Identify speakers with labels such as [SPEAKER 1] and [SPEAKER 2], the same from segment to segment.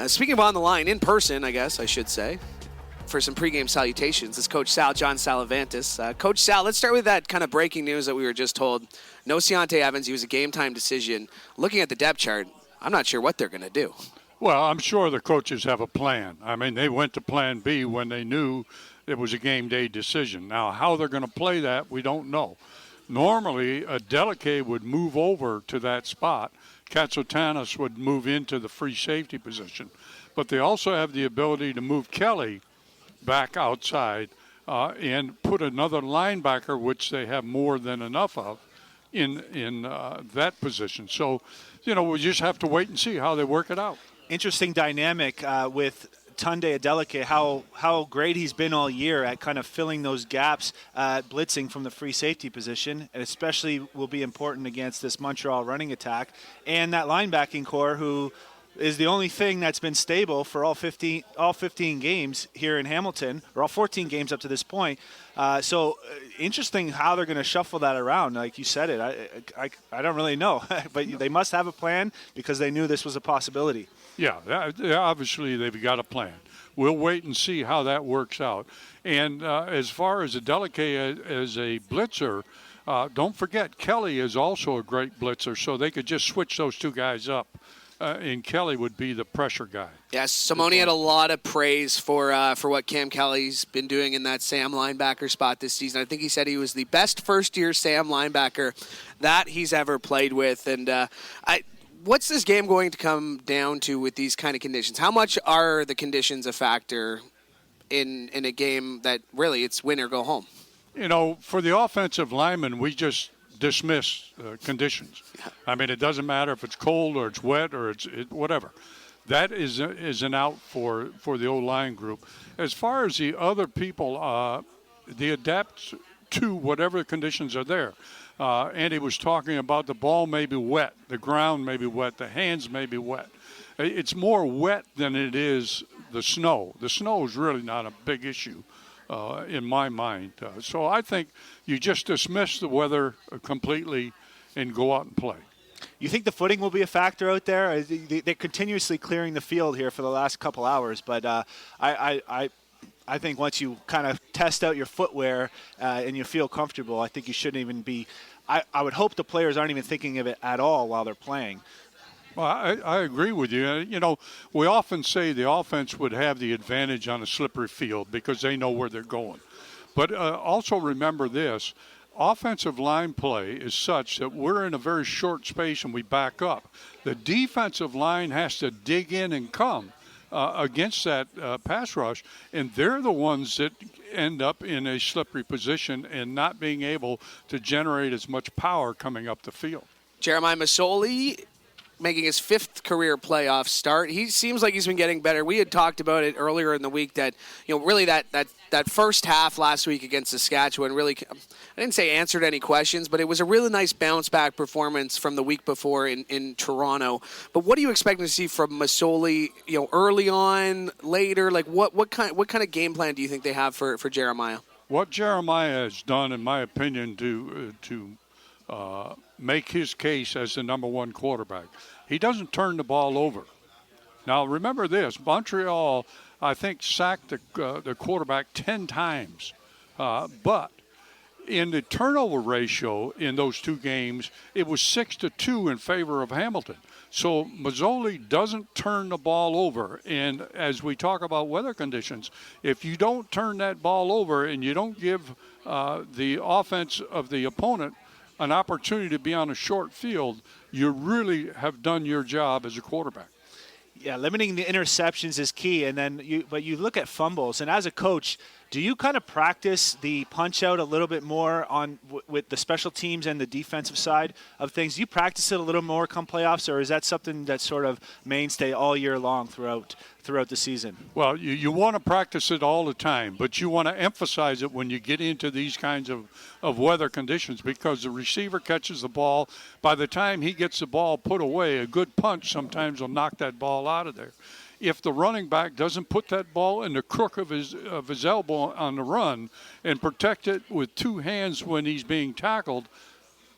[SPEAKER 1] Speaking of on the line, in person, I guess I should say, for some pregame salutations, is Coach Sal, John Salavantis. Coach Sal, let's start with that kind of breaking news that we were just told. No Ciante Evans, he was a game-time decision. Looking at the depth chart, I'm not sure what they're going to do.
[SPEAKER 2] Well, I'm sure the coaches have a plan. I mean, they went to plan B when they knew it was a game day decision. Now, how they're going to play that, we don't know. Normally, a Delicae would move over to that spot. Katsotanis would move into the free safety position. But they also have the ability to move Kelly back outside and put another linebacker, which they have more than enough of, in that position. So, we just have to wait and see how they work it out.
[SPEAKER 3] Interesting dynamic with Tunde Adeleke, how great he's been all year at kind of filling those gaps, blitzing from the free safety position, and especially will be important against this Montreal running attack. And that linebacking core, who is the only thing that's been stable for all 15 games here in Hamilton, or all 14 games up to this point. So interesting how they're going to shuffle that around. Like you said it, I don't really know, but they must have a plan because they knew this was a possibility.
[SPEAKER 2] Yeah, obviously they've got a plan. We'll wait and see how that works out. And as far as Adeleke as a blitzer, don't forget Kelly is also a great blitzer, so they could just switch those two guys up. And Kelly would be the pressure guy.
[SPEAKER 1] Yes, Simone had a lot of praise for what Cam Kelly's been doing in that Sam linebacker spot this season. I think he said he was the best first-year Sam linebacker that he's ever played with. And what's this game going to come down to with these kind of conditions? How much are the conditions a factor in a game that really it's win or go home?
[SPEAKER 2] For the offensive linemen, we just dismiss conditions. I mean, it doesn't matter if it's cold or it's wet or it's whatever. That is an out for the O-line group. As far as the other people, they adapt to whatever conditions are there. Andy was talking about the ball may be wet, the ground may be wet, the hands may be wet. It's more wet than it is the snow. The snow is really not a big issue in my mind. So I think you just dismiss the weather completely and go out and play.
[SPEAKER 3] You think the footing will be a factor out there? They're continuously clearing the field here for the last couple hours, but I think once you kind of test out your footwear and you feel comfortable, I think you shouldn't even be – I would hope the players aren't even thinking of it at all while they're playing.
[SPEAKER 2] Well, I agree with you. We often say the offense would have the advantage on a slippery field because they know where they're going. But also remember this. Offensive line play is such that we're in a very short space and we back up. The defensive line has to dig in and come against that pass rush, and they're the ones that end up in a slippery position and not being able to generate as much power coming up the field.
[SPEAKER 1] Jeremiah Masoli making his 5th career playoff start. He seems like he's been getting better. We had talked about it earlier in the week that, really that first half last week against Saskatchewan really, I didn't say answered any questions, but it was a really nice bounce-back performance from the week before in Toronto. But what are you expecting to see from Masoli, early on, later? Like what kind of game plan do you think they have for Jeremiah?
[SPEAKER 2] What Jeremiah has done, in my opinion, to make his case as the number one quarterback. He doesn't turn the ball over. Now, remember this. Montreal, I think, sacked the quarterback 10 times. But in the turnover ratio in those two games, it was 6-2 in favor of Hamilton. So Masoli doesn't turn the ball over. And as we talk about weather conditions, if you don't turn that ball over and you don't give the offense of the opponent an opportunity to be on a short field, you really have done your job as a quarterback.
[SPEAKER 3] Yeah, limiting the interceptions is key, and then you look at fumbles, and as a coach, do you kind of practice the punch out a little bit more with the special teams and the defensive side of things? Do you practice it a little more come playoffs, or is that something that's sort of mainstay all year long throughout the season?
[SPEAKER 2] Well, you want to practice it all the time, but you want to emphasize it when you get into these kinds of weather conditions, because the receiver catches the ball. By the time he gets the ball put away, a good punch sometimes will knock that ball out of there. If the running back doesn't put that ball in the crook of his elbow on the run and protect it with two hands when he's being tackled,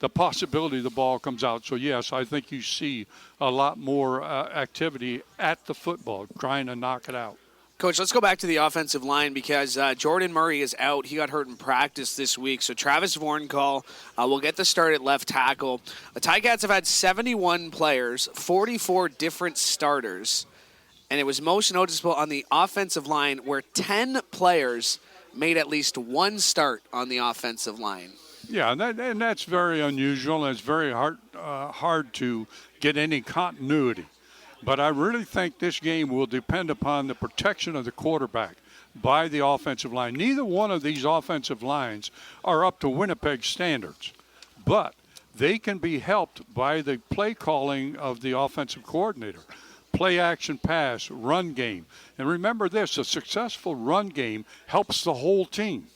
[SPEAKER 2] the possibility the ball comes out. So, yes, I think you see a lot more activity at the football, trying to knock it out.
[SPEAKER 1] Coach, let's go back to the offensive line because Jordan Murray is out. He got hurt in practice this week. So Travis Vorncall will get the start at left tackle. The Ticats have had 71 players, 44 different starters. And it was most noticeable on the offensive line where 10 players made at least one start on the offensive line.
[SPEAKER 2] Yeah, and that's very unusual, and it's very hard to get any continuity. But I really think this game will depend upon the protection of the quarterback by the offensive line. Neither one of these offensive lines are up to Winnipeg standards, but they can be helped by the play calling of the offensive coordinator. Play action pass, run game. And remember this, a successful run game helps the whole team.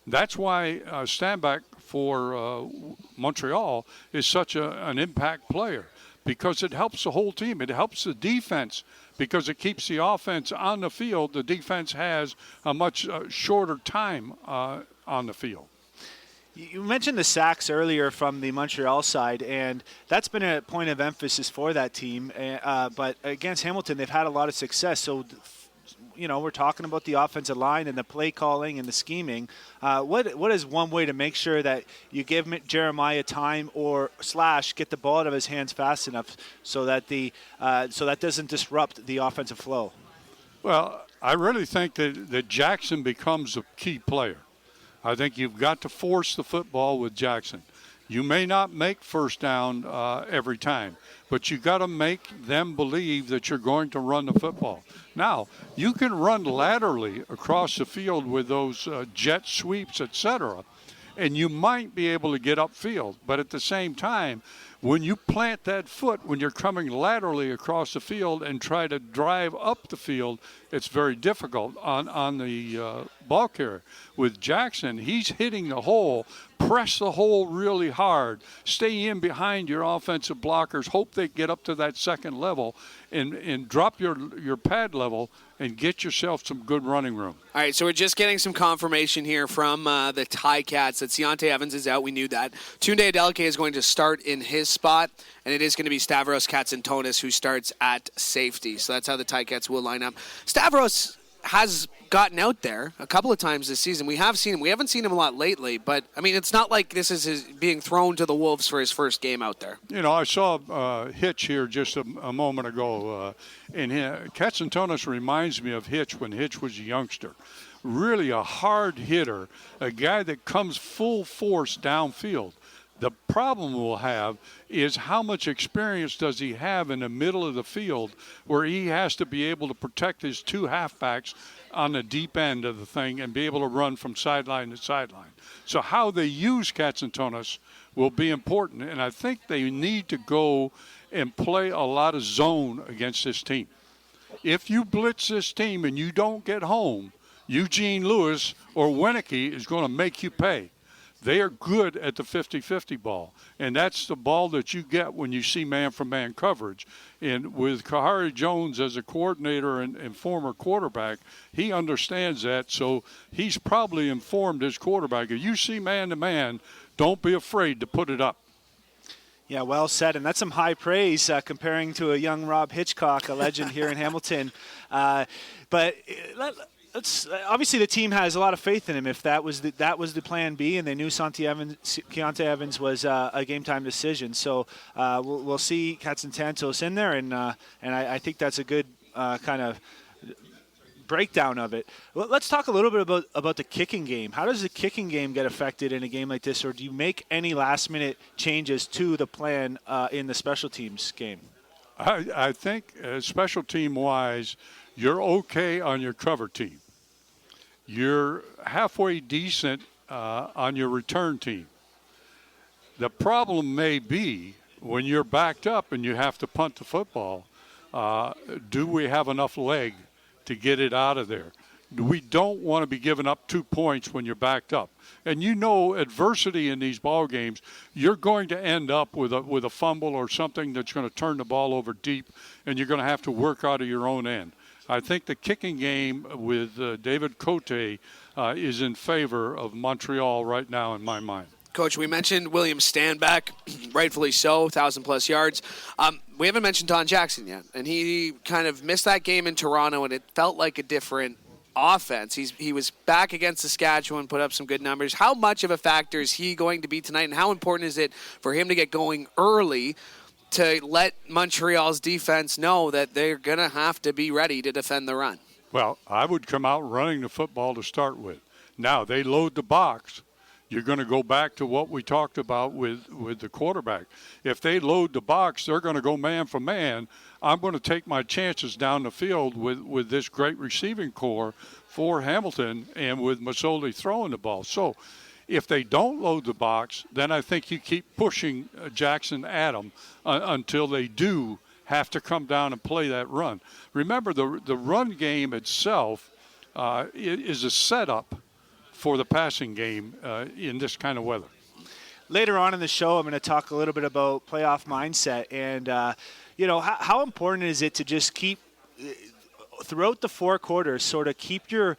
[SPEAKER 2] That's why Stanback for Montreal is such an impact player, because it helps the whole team. It helps the defense because it keeps the offense on the field. The defense has a much shorter time on the field.
[SPEAKER 3] You mentioned the sacks earlier from the Montreal side, and that's been a point of emphasis for that team. But against Hamilton, they've had a lot of success. So, we're talking about the offensive line and the play calling and the scheming. What is one way to make sure that you give Jeremiah time or / get the ball out of his hands fast enough so that that doesn't disrupt the offensive flow?
[SPEAKER 2] Well, I really think that Jackson becomes a key player. I think you've got to force the football with Jackson. You may not make first down every time, but you got to make them believe that you're going to run the football. Now, you can run laterally across the field with those jet sweeps, etc., and you might be able to get upfield. But at the same time, when you plant that foot, when you're coming laterally across the field and try to drive up the field, it's very difficult on the ball carrier. With Jackson, he's hitting the hole. Press the hole really hard. Stay in behind your offensive blockers. Hope they get up to that second level and drop your pad level and get yourself some good running room.
[SPEAKER 1] All right, so we're just getting some confirmation here from the Ticats that Deontay Evans is out. We knew that. Tunde Adeleke is going to start in his spot, and it is going to be Stavros Katsantonis who starts at safety. So that's how the Ticats will line up. Stavros has gotten out there a couple of times this season. We have seen him. We haven't seen him a lot lately, but, I mean, it's not like this is his being thrown to the Wolves for his first game out there.
[SPEAKER 2] I saw Hitch here just a moment ago, and Katsantonis reminds me of Hitch when Hitch was a youngster. Really a hard hitter, a guy that comes full force downfield. The problem we'll have is how much experience does he have in the middle of the field where he has to be able to protect his two halfbacks on the deep end of the thing and be able to run from sideline to sideline. So how they use Katsantonis will be important, and I think they need to go and play a lot of zone against this team. If you blitz this team and you don't get home, Eugene Lewis or Winicky is going to make you pay. They are good at the 50-50 ball, and that's the ball that you get when you see man-for-man coverage. And with Kahari Jones as a coordinator and former quarterback, he understands that, so he's probably informed his quarterback. If you see man-to-man, don't be afraid to put it up.
[SPEAKER 3] Yeah, well said, and that's some high praise comparing to a young Rob Hitchcock, a legend here in Hamilton. But obviously the team has a lot of faith in him. If that was the plan B, and they knew Keontae Evans was a game time decision, so we'll see Katsantonis in there, and I think that's a good kind of breakdown of it. Well, let's talk a little bit about the kicking game. How does the kicking game get affected in a game like this, or do you make any last minute changes to the plan in the special teams game?
[SPEAKER 2] I think special team wise, you're okay on your cover team. You're halfway decent on your return team. The problem may be when you're backed up and you have to punt the football, do we have enough leg to get it out of there? We don't want to be giving up 2 points when you're backed up. And adversity in these ball games, you're going to end up with a fumble or something that's going to turn the ball over deep, and you're going to have to work out of your own end. I think the kicking game with David Cote is in favor of Montreal right now in my mind.
[SPEAKER 1] Coach, we mentioned William Stanback, rightfully so, 1,000-plus yards. We haven't mentioned Don Jackson yet, and he kind of missed that game in Toronto, and it felt like a different offense. He was back against Saskatchewan, put up some good numbers. How much of a factor is he going to be tonight, and how important is it for him to get going early to let Montreal's defense know that they're going to have to be ready to defend the run?
[SPEAKER 2] Well, I would come out running the football to start with. Now, they load the box. You're going to go back to what we talked about with the quarterback. If they load the box, they're going to go man for man. I'm going to take my chances down the field with this great receiving core for Hamilton and with Masoli throwing the ball. So if they don't load the box, then I think you keep pushing Jackson at them until they do have to come down and play that run. Remember, the run game itself is a setup for the passing game in this kind of weather.
[SPEAKER 3] Later on in the show, I'm going to talk a little bit about playoff mindset and, how important is it to just keep, throughout the 4 quarters, sort of keep your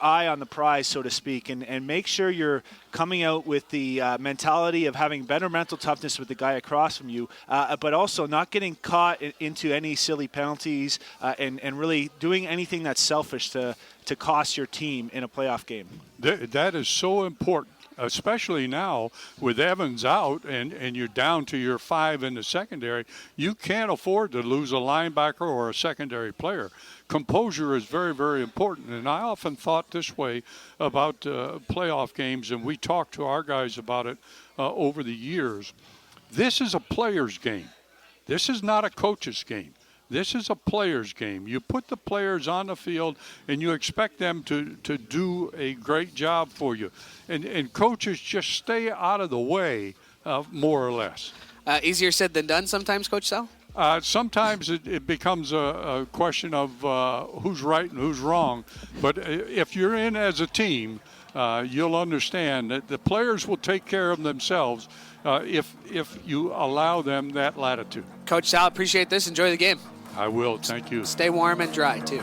[SPEAKER 3] eye on the prize, so to speak, and make sure you're coming out with the mentality of having better mental toughness with the guy across from you, but also not getting caught into any silly penalties and really doing anything that's selfish to cost your team in a playoff game.
[SPEAKER 2] That is so important, especially now with Evans out and you're down to your 5 in the secondary. You can't afford to lose a linebacker or a secondary player. Composure is very, very important, and I often thought this way about playoff games, and we talked to our guys about it over the years. This is a player's game. This is not a coach's game. This is a player's game. You put the players on the field, and you expect them to do a great job for you. And coaches just stay out of the way, more or less.
[SPEAKER 1] Easier said than done sometimes, Coach Sal?
[SPEAKER 2] Sometimes it becomes a question of who's right and who's wrong. But if you're in as a team, you'll understand that the players will take care of themselves if you allow them that latitude.
[SPEAKER 1] Coach Sal, appreciate this. Enjoy the game.
[SPEAKER 2] I will. Thank you.
[SPEAKER 1] Stay warm and dry, too.